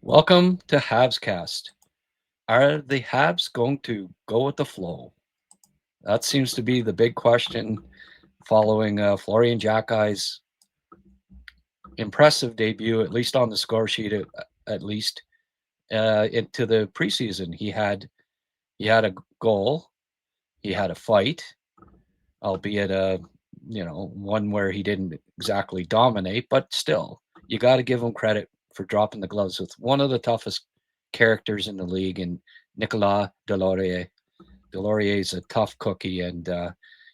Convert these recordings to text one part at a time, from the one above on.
Welcome to Habscast. Are the Habs going to go with the flow? That seems to be the big question following Florian Xhekaj's impressive debut, at least on the score sheet, at least into the preseason. He had a goal, he had a fight, albeit one where he didn't exactly dominate, but still, you got to give him credit for dropping the gloves with one of the toughest characters in the league, and Nicolas Delorier. Delorier is a tough cookie, and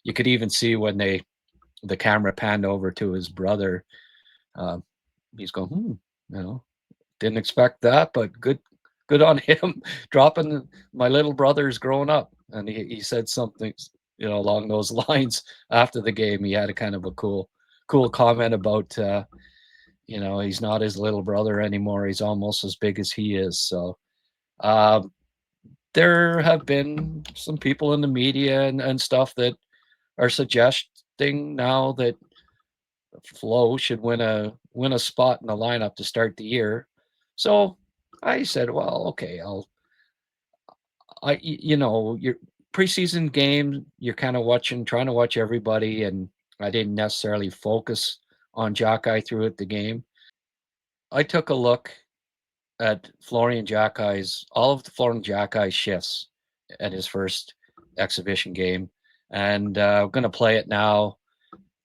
you could even see when the camera panned over to his brother. Uh, he's going, didn't expect that, but good on him dropping my little brother's growing up. And he said something, along those lines after the game. He had a kind of a cool comment about, he's not his little brother anymore. He's almost as big as he is. So, um, there have been some people in the media and stuff that are suggesting now that Flo should win a spot in the lineup to start the year. So I said, well, okay, your preseason game, you're kind of trying to watch everybody, and I didn't necessarily focus on Xhekaj throughout the game. I took a look at all of the Florian Xhekaj shifts at his first exhibition game, and I'm going to play it now.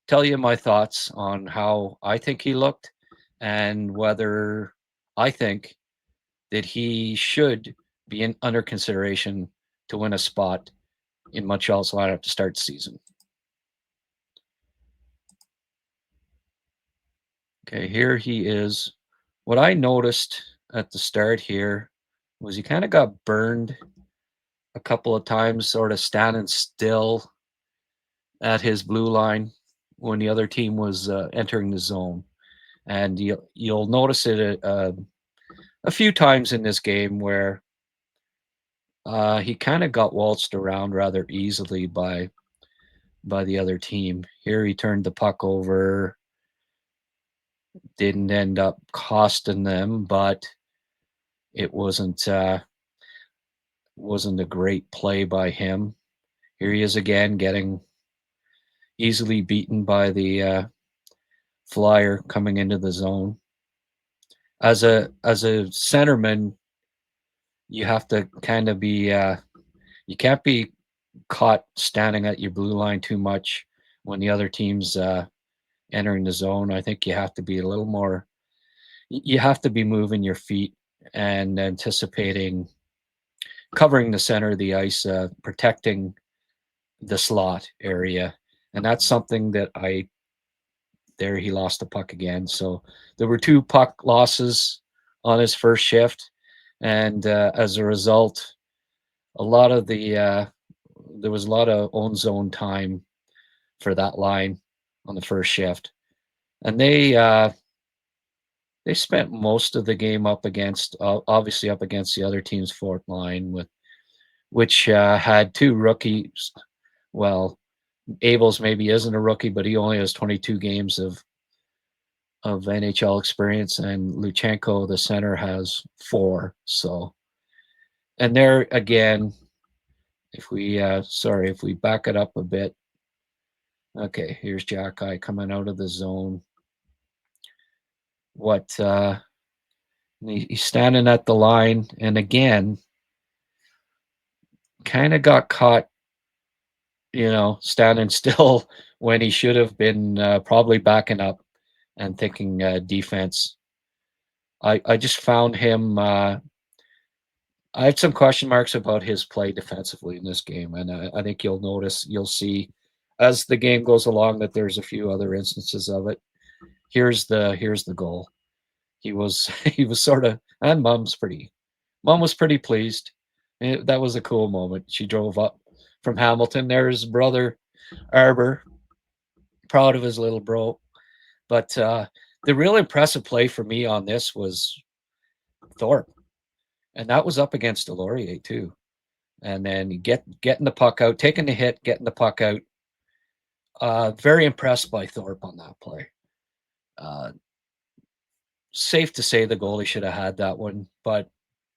Tell you my thoughts on how I think he looked, and whether I think that he should be under consideration to win a spot in Montreal's lineup to start the season. Okay, here he is. What I noticed at the start here was he kind of got burned a couple of times, sort of standing still at his blue line when the other team was entering the zone. And you'll notice it a few times in this game where he kind of got waltzed around rather easily by the other team. Here he turned the puck over, didn't end up costing them, but it wasn't a great play by him. Here he is again, getting easily beaten by the Flyer coming into the zone. As a centerman, you have to kind of be you can't be caught standing at your blue line too much when the other team's entering the zone. I think you have to be a little more. You have to be moving your feet and anticipating covering the center of the ice, protecting the slot area, and that's something that I. There he lost the puck again. So there were two puck losses on his first shift, and as a result, a lot of there was a lot of own zone time for that line on the first shift, and they spent most of the game up against obviously up against the other team's fourth line, which had two rookies. Well, Abels maybe isn't a rookie, but he only has 22 games of NHL experience, and Luchenko, the center, has 4. So, and there again, if we back it up a bit. Okay, here's Xhekaj coming out of the zone. He's standing at the line, and again, kind of got caught, standing still when he should have been probably backing up and thinking defense. I just found him. I have some question marks about his play defensively in this game, and I think you'll see as the game goes along that there's a few other instances of it. Here's the goal. He was he was sort of, and mom was pretty pleased. That was a cool moment. She drove up from Hamilton. There's brother Arber, proud of his little bro. But the real impressive play for me on this was Thorpe, and that was up against Delorier too. And then getting the puck out, taking the hit, getting the puck out. Very impressed by Thorpe on that play. Uh, safe to say the goalie should have had that one, but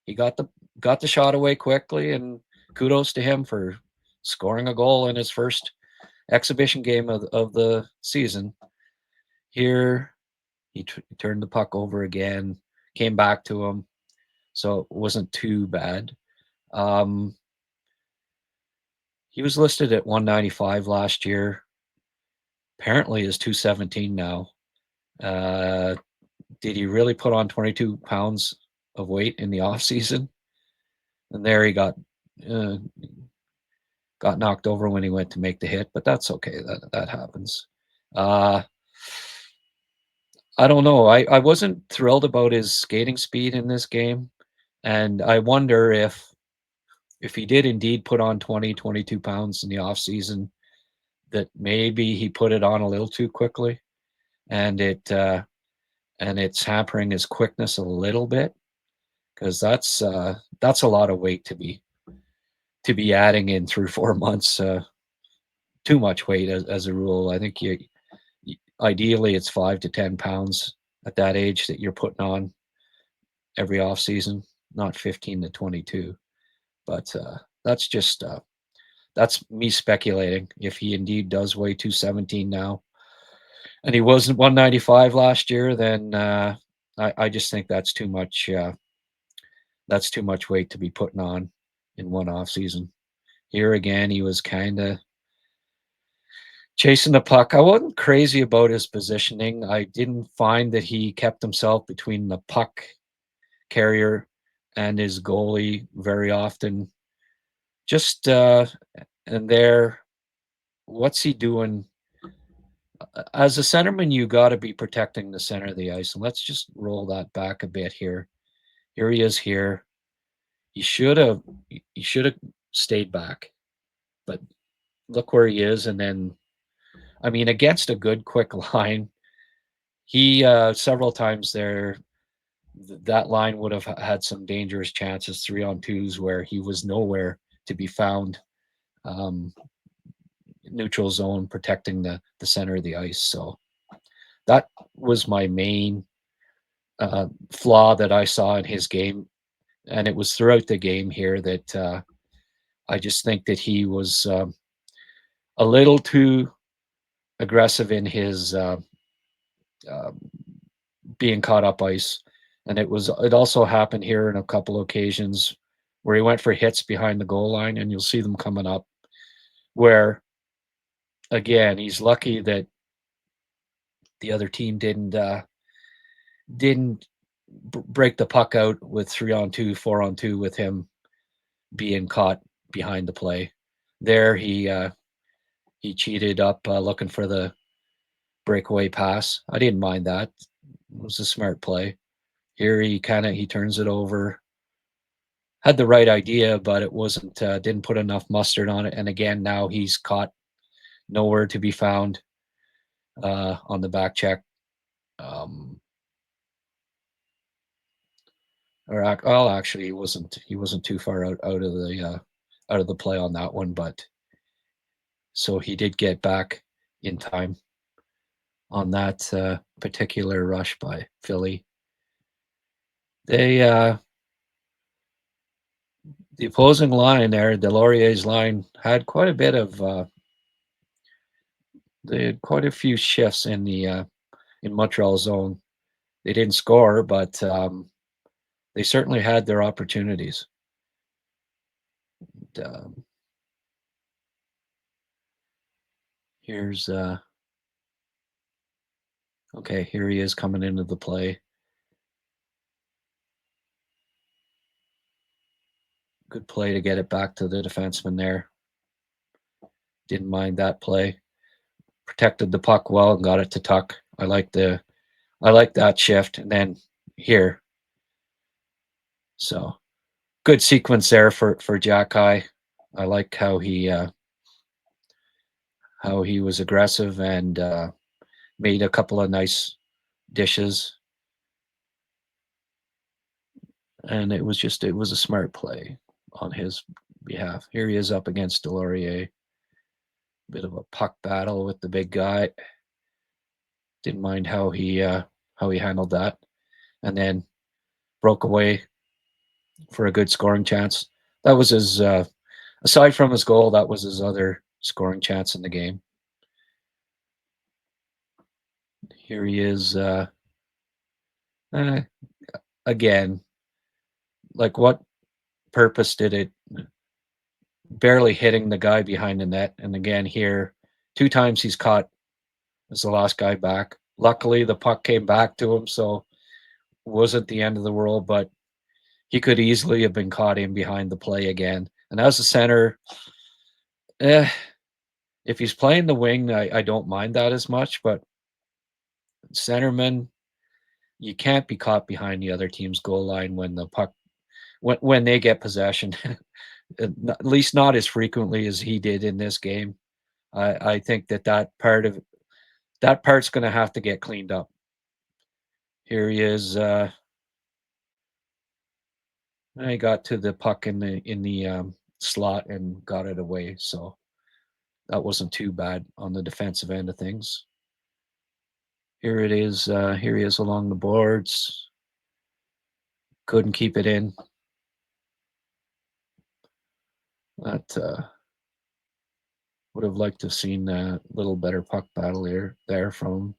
he got the shot away quickly, and kudos to him for scoring a goal in his first exhibition game of the season. Here, he turned the puck over again, came back to him, so it wasn't too bad. Um, he was listed at 195 last year. Apparently, is 217 now. Did he really put on 22 pounds of weight in the off season? And there he uh, got knocked over when he went to make the hit, but that's okay. That happens. Uh, I don't know. I wasn't thrilled about his skating speed in this game, and I wonder if he did indeed put on 22 pounds in the off season, that maybe he put it on a little too quickly, and it's hampering his quickness a little bit, because that's a lot of weight to be adding in 3 or 4 months. Too much weight as a rule. I think ideally it's 5 to 10 pounds at that age that you're putting on every off season, not 15 to 22. But that's me speculating. If he indeed does weigh 217 now, and he wasn't 195 last year, then I just think that's too much. That's too much weight to be putting on in one off season. Here again, he was kind of chasing the puck. I wasn't crazy about his positioning. I didn't find that he kept himself between the puck carrier and his goalie very often. Just and there, what's he doing? As a centerman, you got to be protecting the center of the ice. And let's just roll that back a bit here. Here he is here. He should have stayed back, but look where he is. And then, I mean, against a good quick line, he several times there, that line would have had some dangerous chances, 3-on-2s, where he was nowhere to be found. Um, Neutral zone, protecting the center of the ice. So that was my main flaw that I saw in his game, and it was throughout the game here that I just think that he was a little too aggressive in his uh, being caught up ice, and it also happened here in a couple occasions where he went for hits behind the goal line, and you'll see them coming up. Where again, he's lucky that the other team didn't break the puck out with 3-on-2, 4-on-2 with him being caught behind the play. There he cheated up looking for the breakaway pass. I didn't mind that. It was a smart play. Here he turns it over. Had the right idea, but it wasn't didn't put enough mustard on it. And again, now he's caught nowhere to be found on the back check. Well, actually, he wasn't too far out of the play on that one, but so he did get back in time on that particular rush by Philly. They the opposing line there, Delorier's line, had quite a bit of they had quite a few shifts in Montreal's zone. They didn't score, but they certainly had their opportunities. And, here's okay. Here he is coming into the play. Good play to get it back to the defenseman there. Didn't mind that play. Protected the puck well and got it to Tuck. I like that shift. And then here. So good sequence there for Xhekaj. I like how he was aggressive and made a couple of nice dishes. And it was a smart play on his behalf. Here he is up against Delorier. Bit of a puck battle with the big guy. Didn't mind how he handled that. and then broke away for a good scoring chance. That was his, aside from his goal, that was his other scoring chance in the game. Here he is, eh, again. Like, what purpose did it barely hitting the guy behind the net? And again, here, 2 times he's caught as the last guy back. Luckily, the puck came back to him, so it wasn't the end of the world, but he could easily have been caught in behind the play again. And as a center, eh, if he's playing the wing, I don't mind that as much, but centerman, you can't be caught behind the other team's goal line when the puck when they get possession. At least not as frequently as he did in this game. I think that part's going to have to get cleaned up. Here he is. I got to the puck in the slot and got it away, so that wasn't too bad on the defensive end of things. Here it is. Here he is along the boards. Couldn't keep it in. That would have liked to have seen a little better puck battle there from him.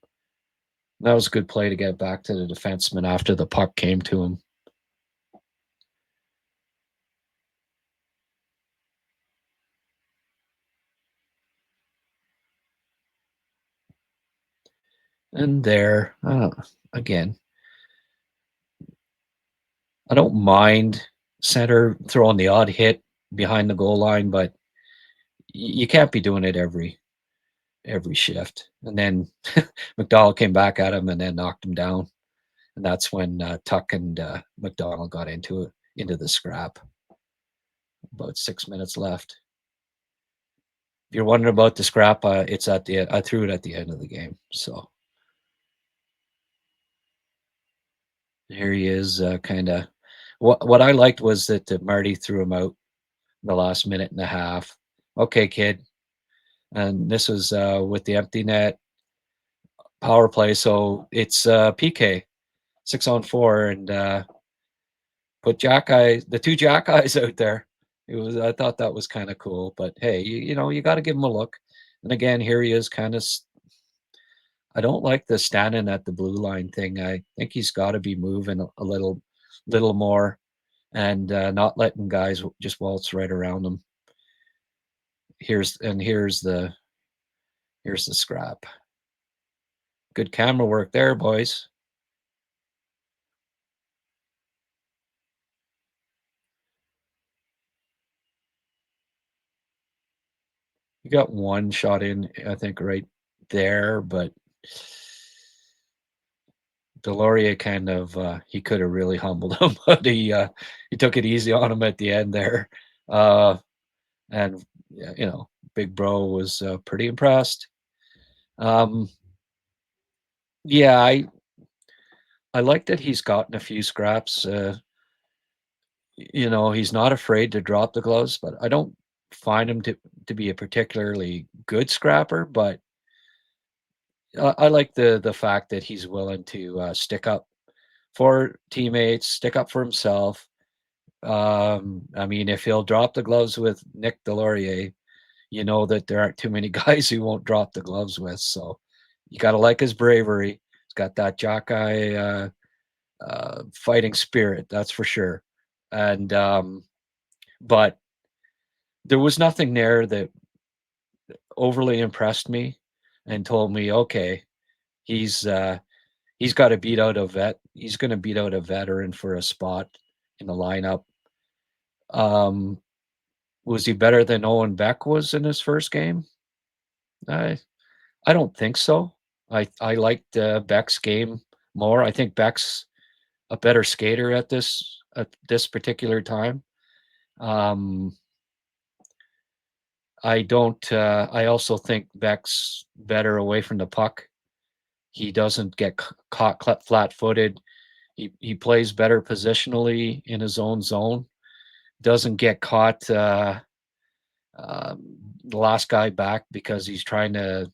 That was a good play to get back to the defenseman after the puck came to him. And there, again, I don't mind center throwing the odd hit behind the goal line, but you can't be doing it every shift. And then McDonald came back at him and then knocked him down. And that's when Tuck and McDonald got into the scrap. About 6 minutes left. If you're wondering about the scrap, it's at the end. I threw it at the end of the game. So here he is, kind of. What I liked was that Marty threw him out in the last minute and a half. Okay, kid. And this was with the empty net power play, so it's PK 6-on-4, and put the two Jack eyes out there. I thought that was kind of cool, but hey, you got to give him a look. And again, here he is, kind of. I don't like the standing at the blue line thing. I think he's got to be moving a little more, and not letting guys just waltz right around him. Here's the scrap. Good camera work there, boys. You got one shot in, I think, right there, but Delorier kind of he could have really humbled him, but he took it easy on him at the end there. And yeah, Big Bro was pretty impressed. Um, yeah, I like that he's gotten a few scraps. He's not afraid to drop the gloves, but I don't find him to be a particularly good scrapper. But I like the fact that he's willing to stick up for teammates, stick up for himself. I mean, if he'll drop the gloves with Nick Delorier, you know that there aren't too many guys who won't drop the gloves with. So you got to like his bravery. He's got that jockey fighting spirit, that's for sure. And but there was nothing there that overly impressed me and told me, okay, he's got to beat out a vet. He's going to beat out a veteran for a spot in the lineup. Was he better than Owen Beck was in his first game? I I don't think so. I liked Beck's game more. I think Beck's a better skater at this particular time. Um, I don't. I also think Beck's better away from the puck. He doesn't get caught flat-footed. He plays better positionally in his own zone. Doesn't get caught the last guy back because he's trying to,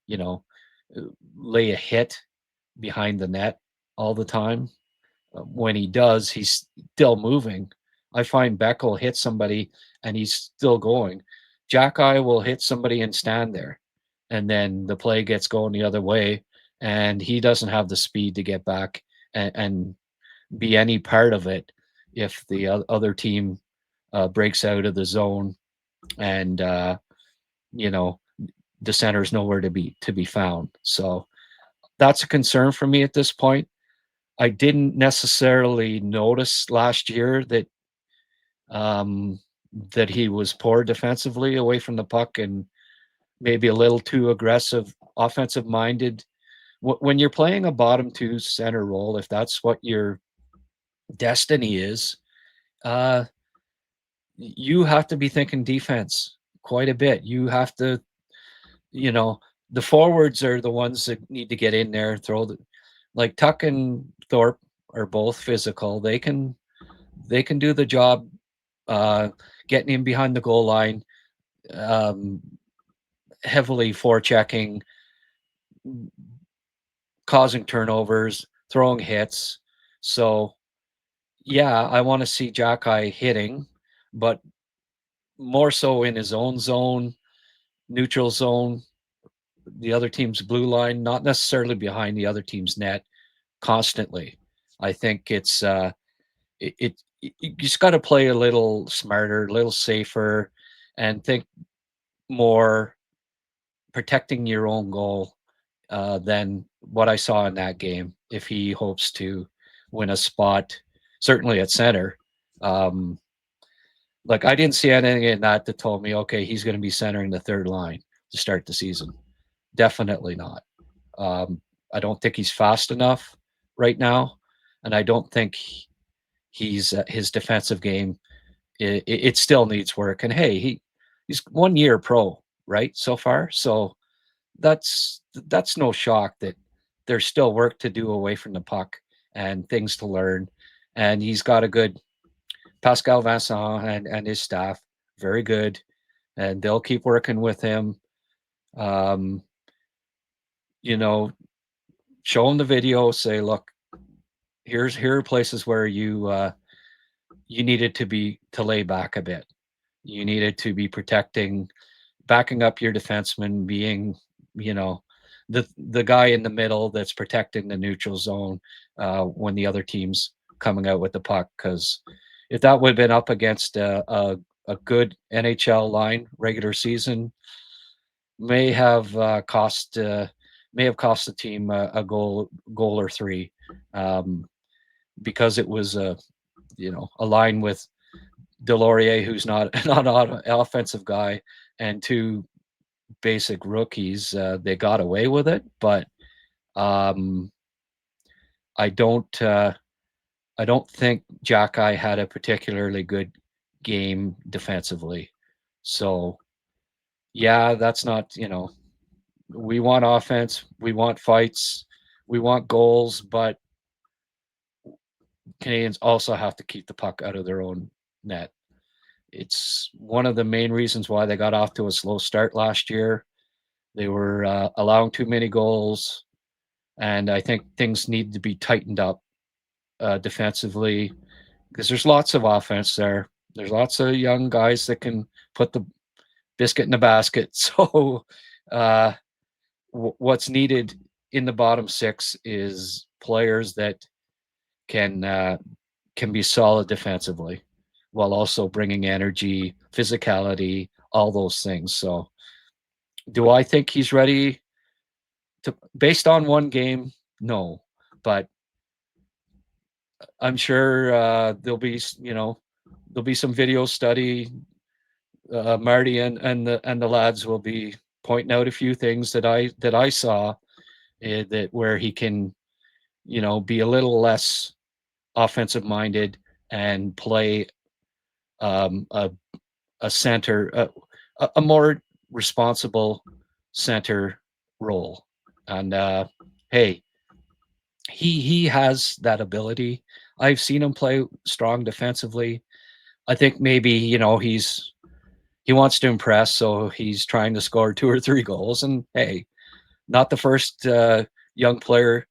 you know, lay a hit behind the net all the time. when he does, he's still moving. I find Beck will hit somebody and he's still going. Xhekaj will hit somebody and stand there, and then the play gets going the other way, and he doesn't have the speed to get back and be any part of it if the other team breaks out of the zone and you know the center's nowhere to be found. So that's a concern for me at this point. I didn't necessarily notice last year um, that he was poor defensively away from the puck and maybe a little too aggressive, offensive minded. When you're playing a bottom two center role, if that's what your destiny is, uh, you have to be thinking defense quite a bit. You have to, you know, the forwards are the ones that need to get in there, throw the, like Tuck and Thorpe are both physical. They can do the job, uh, getting in behind the goal line, um, heavily forechecking, causing turnovers, throwing hits. So yeah, I want to see Xhekaj hitting, but more so in his own zone, neutral zone, the other team's blue line, not necessarily behind the other team's net constantly. I think you just got to play a little smarter, a little safer, and think more protecting your own goal than what I saw in that game. If he hopes to win a spot, certainly at center, um, like I didn't see anything in that told me, okay, he's going to be centering the third line to start the season. Definitely not. Um, I don't think he's fast enough right now, and I don't think he's his defensive game. It still needs work. And hey, he's 1 year pro, right, so far. So that's no shock that there's still work to do away from the puck and things to learn. And he's got a good Pascal Vincent and his staff, very good, and they'll keep working with him. Um, you know, show him the video. Say, look, here are places where you needed to lay back a bit. You needed to be backing up your defenseman, being, you know, the guy in the middle that's protecting the neutral zone when the other team's coming out with the puck. Because if that would have been up against a good NHL line regular season, may have cost the team a goal or three, um, because it was a line with Delorier, who's not an offensive guy, and two basic rookies. They got away with it, but um, I don't. I don't think Xhekaj had a particularly good game defensively. So yeah, that's not. We want offense, we want fights, we want goals, but Canadians also have to keep the puck out of their own net. It's one of the main reasons why they got off to a slow start last year. They were allowing too many goals, and I think things need to be tightened up defensively because there's lots of offense there. There's lots of young guys that can put the biscuit in the basket. So, uh, what's needed in the bottom six is players that can uh, can be solid defensively while also bringing energy, physicality, all those things. So, do I think he's ready to, based on one game? No, but I'm sure there'll be some video study. Marty and the lads will be pointing out a few things that I saw, that where he can be a little less offensive minded and play um, a a center, a more responsible center role. And hey, he has that ability. I've seen him play strong defensively. I think maybe he wants to impress, so he's trying to score two or three goals. And hey, not the first young player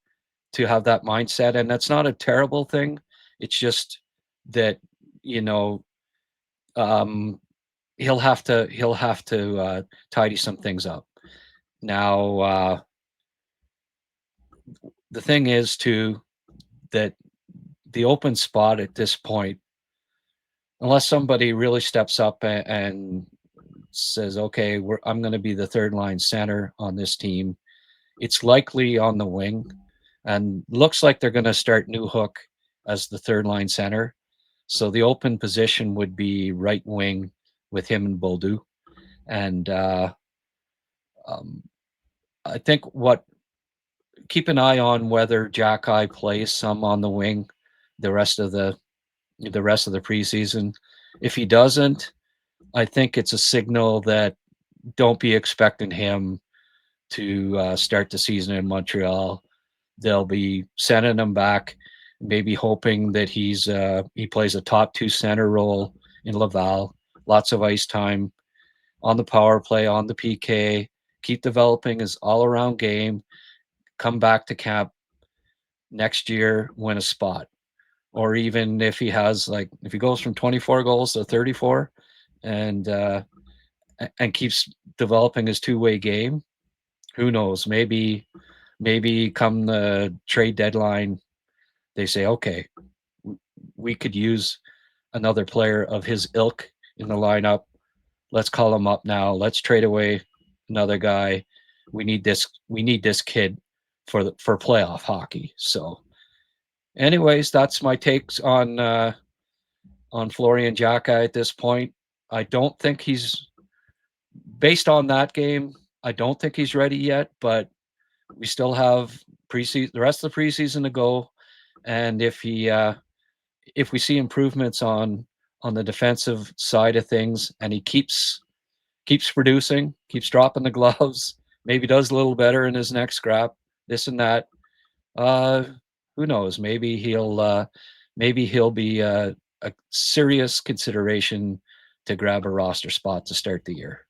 to have that mindset, and that's not a terrible thing. It's just that, you know, um, he'll have to tidy some things up. Now, the thing is too that the open spot at this point, unless somebody really steps up and says, "Okay, I'm going to be the third line center on this team," it's likely on the wing, and looks like they're going to start Newhook as the third line center. So the open position would be right wing with him and Boldu. And um, I think what keep an eye on whether Xhekaj plays some on the wing the rest of the preseason. If he doesn't, I think it's a signal that don't be expecting him to start the season in Montreal. They'll be sending him back, maybe hoping that he plays a top two center role in Laval. Lots of ice time on the power play, on the PK. Keep developing his all around game. Come back to camp next year, win a spot. Or even if he has if he goes from 24 goals to 34, and and keeps developing his two-way game, who knows? Maybe come the trade deadline, they say, okay, we could use another player of his ilk in the lineup. Let's call him up now. Let's trade away another guy. We need this. We need this kid for playoff hockey. So, anyways, that's my takes on Florian Xhekaj at this point. I don't think he's based on that game. I don't think he's ready yet, but we still have the rest of the preseason to go. And if we see improvements on the defensive side of things, and he keeps producing, keeps dropping the gloves, maybe does a little better in his next scrap, this and that. Uh, who knows? Maybe he'll be a serious consideration to grab a roster spot to start the year.